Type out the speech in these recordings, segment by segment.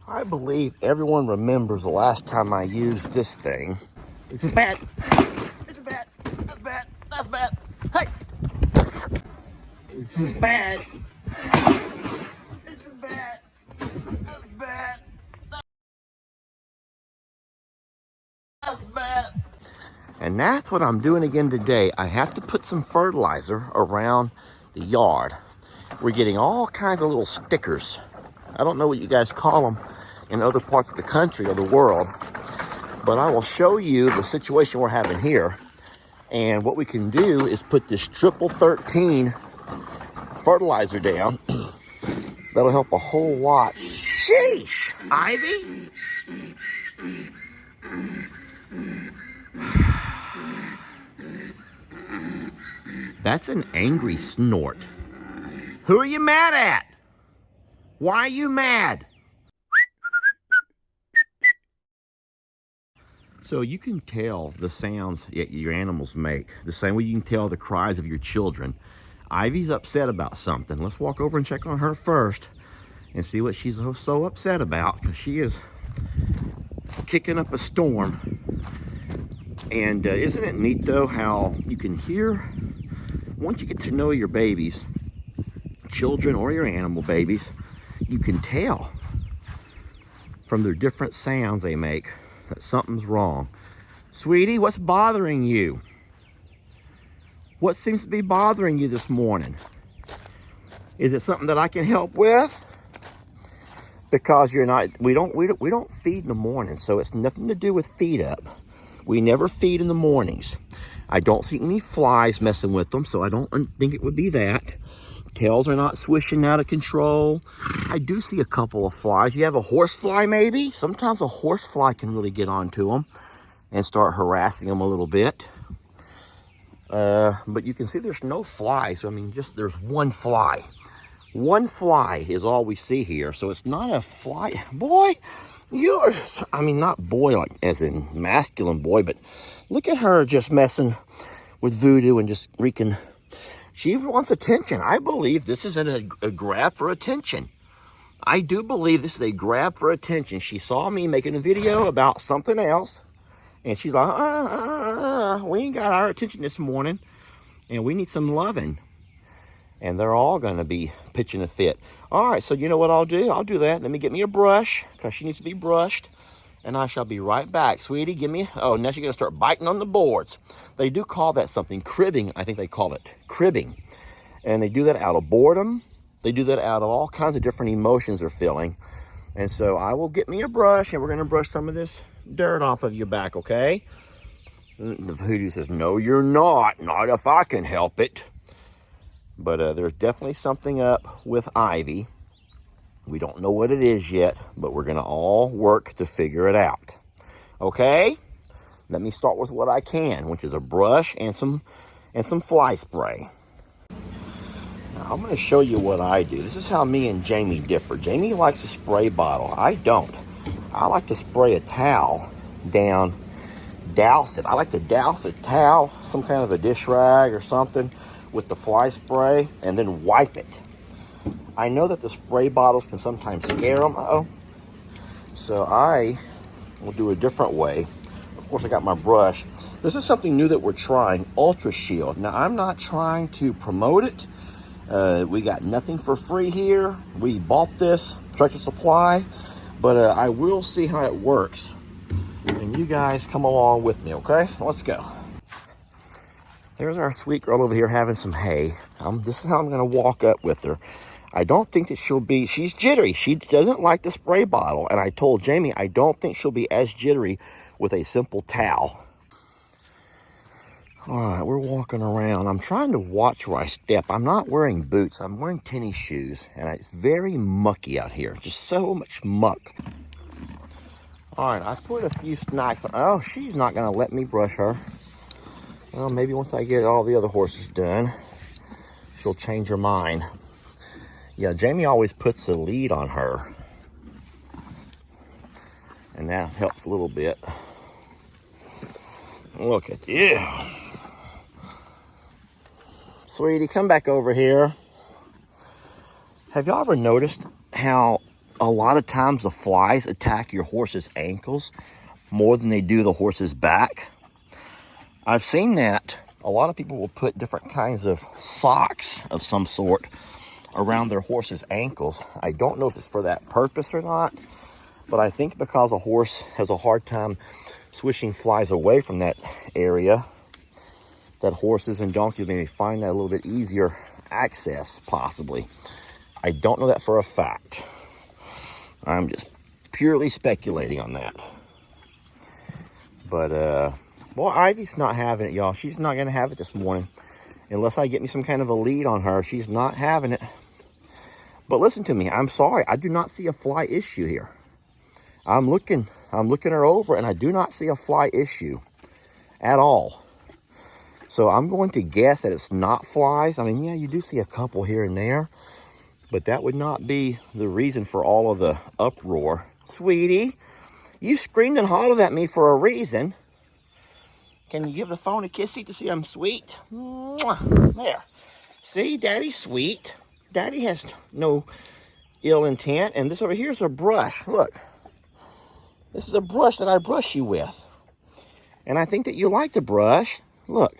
I believe everyone remembers the last time I used this thing. This is bad. This is bad. That's bad. That's bad. Hey! This is bad. This is bad. That's bad. That's bad. And that's what I'm doing again today. I have to put some fertilizer around the yard. We're getting all kinds of little stickers. I don't know what you guys call them in other parts of the country or the world, but I will show you the situation we're having here. And what we can do is put this triple 13 fertilizer down. That'll help a whole lot. Sheesh! Ivy? That's an angry snort. Who are you mad at? Why are you mad? So you can tell the sounds your animals make, the same way you can tell the cries of your children. Ivy's upset about something. Let's walk over and check on her first and see what she's so upset about, because she is kicking up a storm. And isn't it neat though how you can hear, once you get to know your babies, children or your animal babies, you can tell from their different sounds they make that something's wrong. Sweetie, what's bothering you? What seems to be bothering you this morning? Is it something that I can help with? Because we don't feed in the morning, so it's nothing to do with feed up. We never feed in the mornings. I don't see any flies messing with them, so I don't think it would be that. Tails are not swishing out of control. I do see a couple of flies. You have a horsefly maybe? Sometimes a horsefly can really get onto them and start harassing them a little bit. But you can see there's no flies. I mean, there's one fly. One fly is all we see here. So it's not a fly. Boy, I mean, not boy like as in masculine boy, but look at her just messing with voodoo and just wreaking. She wants attention. I believe this is a grab for attention. I do believe this is a grab for attention. She saw me making a video about something else, and she's like, we ain't got our attention this morning, and we need some loving. And they're all going to be pitching a fit. All right, so you know what I'll do? I'll do that. Let me get me a brush, because she needs to be brushed. And I shall be right back. Sweetie, give me... Oh, now she's going to start biting on the boards. They do call that something. Cribbing, I think they call it. Cribbing. And they do that out of boredom. They do that out of all kinds of different emotions they're feeling. And so I will get me a brush, and we're going to brush some of this dirt off of your back, okay? The voodoo says, no, you're not. Not if I can help it. But there's definitely something up with Ivy. We don't know what it is yet, but we're going to all work to figure it out. Okay? Let me start with what I can, which is a brush and some fly spray. Now, I'm going to show you what I do. This is how me and Jamie differ. Jamie likes a spray bottle. I don't. I like to spray a towel down, douse it. I like to douse a towel, some kind of a dish rag or something, with the fly spray, and then wipe it. I know that the spray bottles can sometimes scare them, so I will do a different way. Of course, I got my brush. This is something new that we're trying, Ultra Shield. Now, I'm not trying to promote it. We got nothing for free here. We bought this, Tractor Supply, but I will see how it works. And you guys come along with me, okay? Let's go. There's our sweet girl over here having some hay. This is how I'm going to walk up with her. I don't think that she's jittery. She doesn't like the spray bottle. And I told Jamie, I don't think she'll be as jittery with a simple towel. All right, we're walking around. I'm trying to watch where I step. I'm not wearing boots. I'm wearing tennis shoes. And it's very mucky out here. Just so much muck. All right, I put a few snacks on. Oh, she's not going to let me brush her. Well, maybe once I get all the other horses done, she'll change her mind. Yeah, Jamie always puts a lead on her. And that helps a little bit. Look at you. Sweetie, come back over here. Have y'all ever noticed how a lot of times the flies attack your horse's ankles more than they do the horse's back. I've seen that. A lot of people will put different kinds of socks of some sort around their horse's ankles. I don't know if it's for that purpose or not, but I think because a horse has a hard time swishing flies away from that area, that horses and donkeys may find that a little bit easier access, possibly. I don't know that for a fact. I'm just purely speculating on that. But, well, Ivy's not having it, y'all. She's not going to have it this morning. Unless I get me some kind of a lead on her, she's not having it. But listen to me. I'm sorry. I do not see a fly issue here. I'm looking her over, and I do not see a fly issue at all. So I'm going to guess that it's not flies. I mean, yeah, you do see a couple here and there, but that would not be the reason for all of the uproar. Sweetie, you screamed and hollered at me for a reason. Can you give the phone a kissy to see I'm sweet? Mwah. There. See, Daddy's sweet. Daddy has no ill intent. And this over here is a brush. Look. This is a brush that I brush you with. And I think that you like the brush. Look.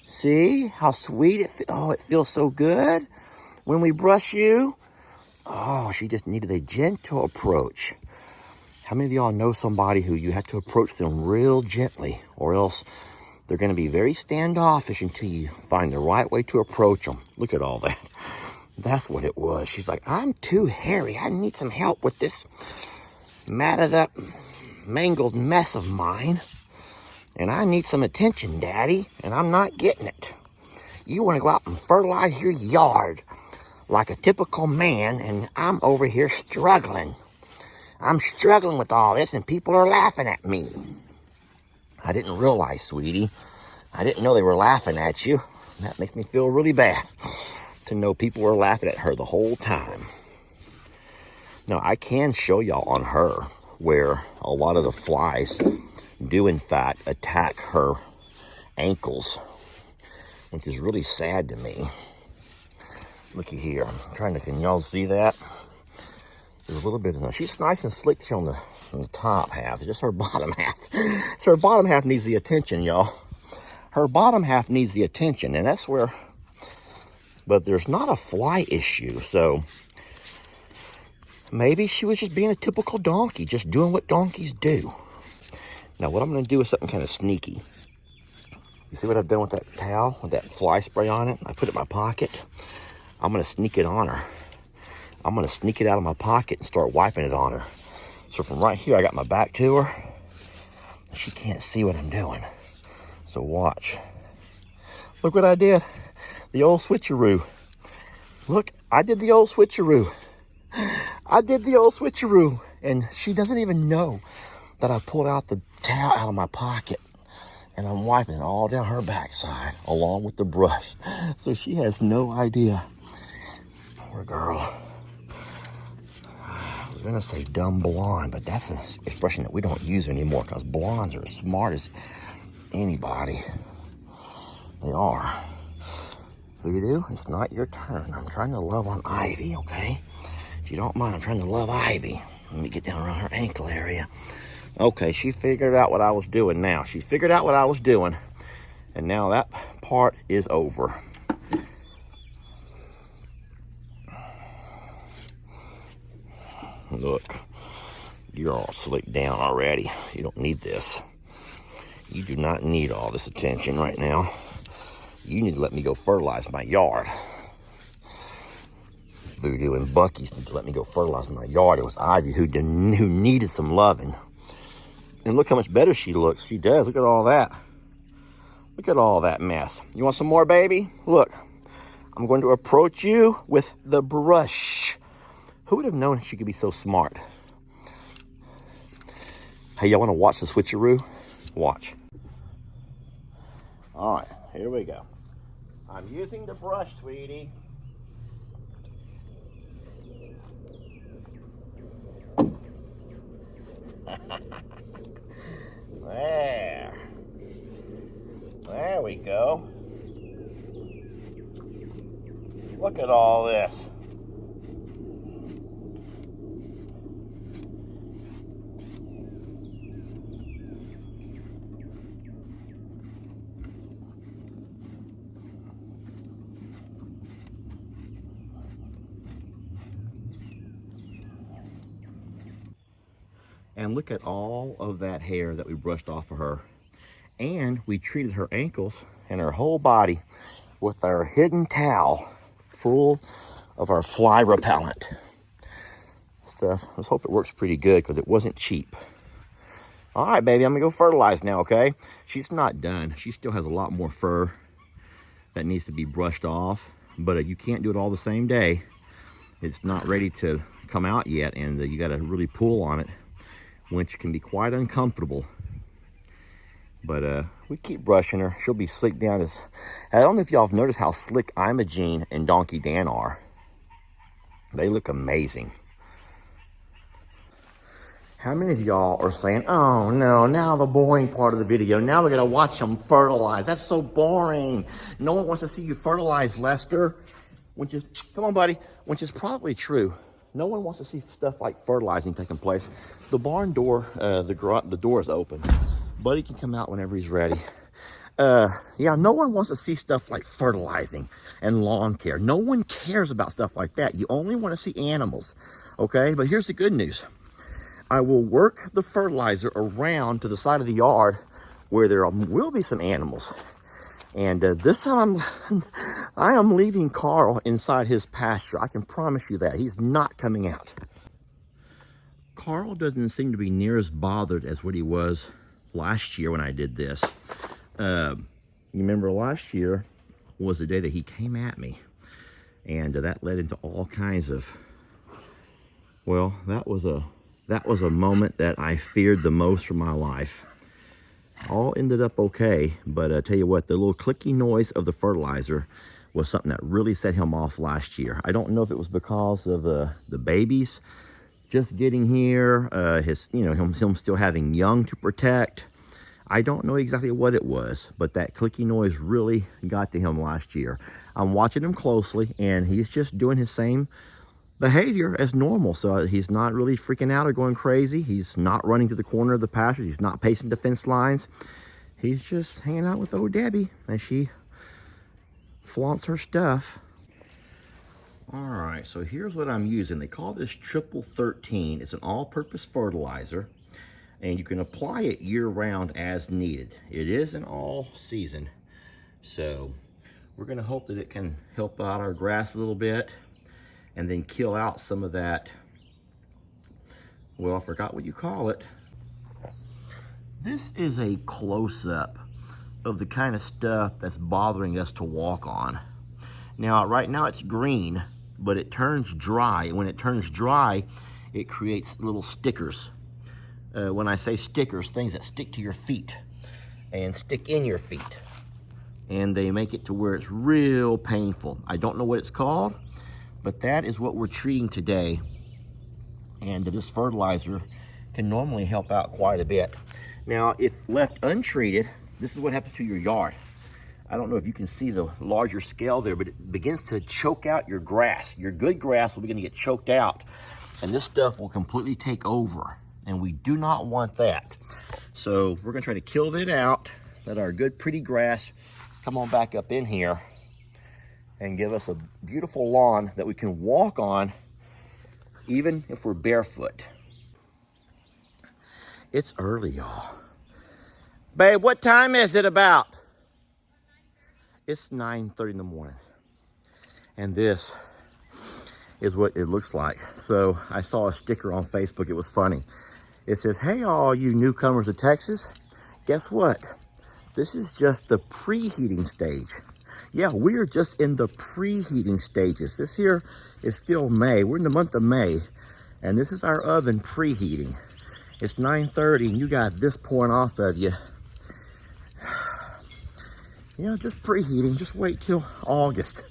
See how sweet it feels? Oh, it feels so good when we brush you. Oh, she just needed a gentle approach. How many of y'all know somebody who you have to approach them real gently, or else they're going to be very standoffish until you find the right way to approach them? Look at all that. That's what it was. She's like, I'm too hairy. I need some help with this matted up, mangled mess of mine. And I need some attention, Daddy, and I'm not getting it. You want to go out and fertilize your yard like a typical man, and I'm over here struggling. I'm struggling with all this, and people are laughing at me. I didn't realize, sweetie. I didn't know they were laughing at you. That makes me feel really bad to know people were laughing at her the whole time. Now, I can show y'all on her where a lot of the flies do, in fact, attack her ankles, which is really sad to me. Looky here. I'm trying to, can y'all see that? There's a little bit of that. She's nice and slick here on the top half. It's just her bottom half. So her bottom half needs the attention, y'all. Her bottom half needs the attention, and that's where, but there's not a fly issue, so maybe she was just being a typical donkey, just doing what donkeys do. Now, what I'm going to do is something kind of sneaky. You see what I've done with that towel, with that fly spray on it? I put it in my pocket. I'm going to sneak it on her. I'm going to sneak it out of my pocket and start wiping it on her. So from right here, I got my back to her. She can't see what I'm doing. So watch. Look what I did. The old switcheroo. Look, I did the old switcheroo. I did the old switcheroo. And she doesn't even know that I pulled out the towel out of my pocket. And I'm wiping it all down her backside along with the brush. So she has no idea. Poor girl. I was gonna say dumb blonde, but that's an expression that we don't use anymore because blondes are as smart as anybody. They are. Voodoo, it's not your turn. I'm trying to love on Ivy, okay? If you don't mind, I'm trying to love Ivy. Let me get down around her ankle area. Okay, she figured out what I was doing now. She figured out what I was doing. And now that part is over. Look, you're all slicked down already. You don't need this. You do not need all this attention right now. You need to let me go fertilize my yard. Voodoo and Bucky's need to let me go fertilize my yard. It was Ivy who needed some loving. And look how much better she looks. She does. Look at all that. Look at all that mess. You want some more, baby? Look, I'm going to approach you with the brush. Who would have known she could be so smart? Hey, y'all want to watch the switcheroo? Watch. All right, here we go. I'm using the brush, sweetie. There we go. Look at all this. And look at all of that hair that we brushed off of her. And we treated her ankles and her whole body with our hidden towel full of our fly repellent stuff. Let's hope it works pretty good because it wasn't cheap. All right, baby, I'm gonna go fertilize now, okay? She's not done. She still has a lot more fur that needs to be brushed off, but you can't do it all the same day. It's not ready to come out yet, and you gotta really pull on it, which can be quite uncomfortable. But we keep brushing her. She'll be slicked down as, I don't know if y'all have noticed how slick Imogene and Donkey Dan are. They look amazing. How many of y'all are saying, oh no, now the boring part of the video, now we're gonna watch them fertilize. That's so boring. No one wants to see you fertilize, Lester. Which is, come on buddy, which is probably true. No one wants to see stuff like fertilizing taking place. The barn door, the door is open. Buddy can come out whenever he's ready. Yeah, no one wants to see stuff like fertilizing and lawn care. No one cares about stuff like that. You only want to see animals, okay? But here's the good news. I will work the fertilizer around to the side of the yard where there will be some animals. And this time I am leaving Carl inside his pasture. I can promise you that. He's not coming out. Carl doesn't seem to be near as bothered as what he was last year when I did this. You remember last year was the day that he came at me. And that led into all kinds of, well, that was a moment that I feared the most for my life. All ended up okay, but I tell you what, the little clicky noise of the fertilizer was something that really set him off last year. I don't know if it was because of the babies just getting here, him still having young to protect. I don't know exactly what it was, but that clicky noise really got to him last year. I'm watching him closely, and he's just doing his same behavior as normal. So he's not really freaking out or going crazy. He's not running to the corner of the pasture. He's not pacing the fence lines. He's just hanging out with old Debbie as she flaunts her stuff. All right, so here's what I'm using. They call this Triple 13. It's an all-purpose fertilizer, and you can apply it year-round as needed. It is an all-season, so we're gonna hope that it can help out our grass a little bit and then kill out some of that, well, I forgot what you call it. This is a close-up of the kind of stuff that's bothering us to walk on. Now, right now it's green, but it turns dry. When it turns dry, it creates little stickers. When I say stickers, things that stick to your feet and stick in your feet. And they make it to where it's real painful. I don't know what it's called, but that is what we're treating today. And this fertilizer can normally help out quite a bit. Now, if left untreated, this is what happens to your yard. I don't know if you can see the larger scale there, but it begins to choke out your grass. Your good grass will begin to get choked out, and this stuff will completely take over, and we do not want that. So we're gonna try to kill that out, let our good pretty grass come on back up in here and give us a beautiful lawn that we can walk on even if we're barefoot. It's early, y'all. Babe, what time is it about? It's 9:30 in the morning. And this is what it looks like. So I saw a sticker on Facebook, it was funny. It says, hey all you newcomers to Texas, guess what? This is just the preheating stage. Yeah, we're just in the preheating stages. This here is still May. We're in the month of May, and this is our oven preheating. It's 9:30, and you got this pouring off of you. You know, just preheating. Just wait till August.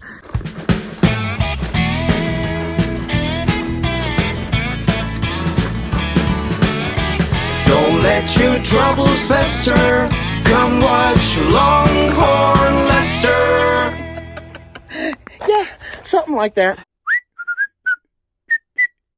Don't let your troubles fester. Come watch Longhorn Lester. Yeah, something like that.